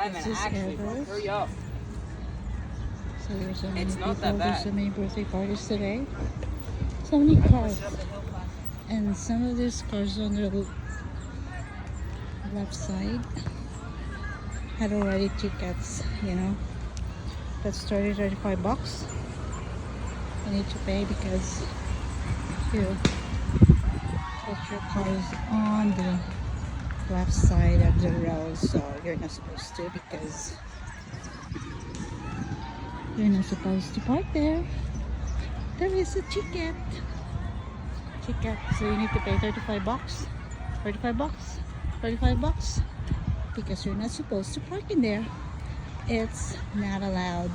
haven't actually, bro. Hurry up. So there's so many It's people, not that there's bad. so many birthday parties today. So many cars. And some of these cars on the left side had already tickets, you know. That started 35 bucks. You need to pay because you put your cars on the left side of the road, so you're not supposed to because you're not supposed to park there. There is a ticket. So you need to pay 35 bucks. 35 bucks. 35 bucks because you're not supposed to park in there. It's not allowed.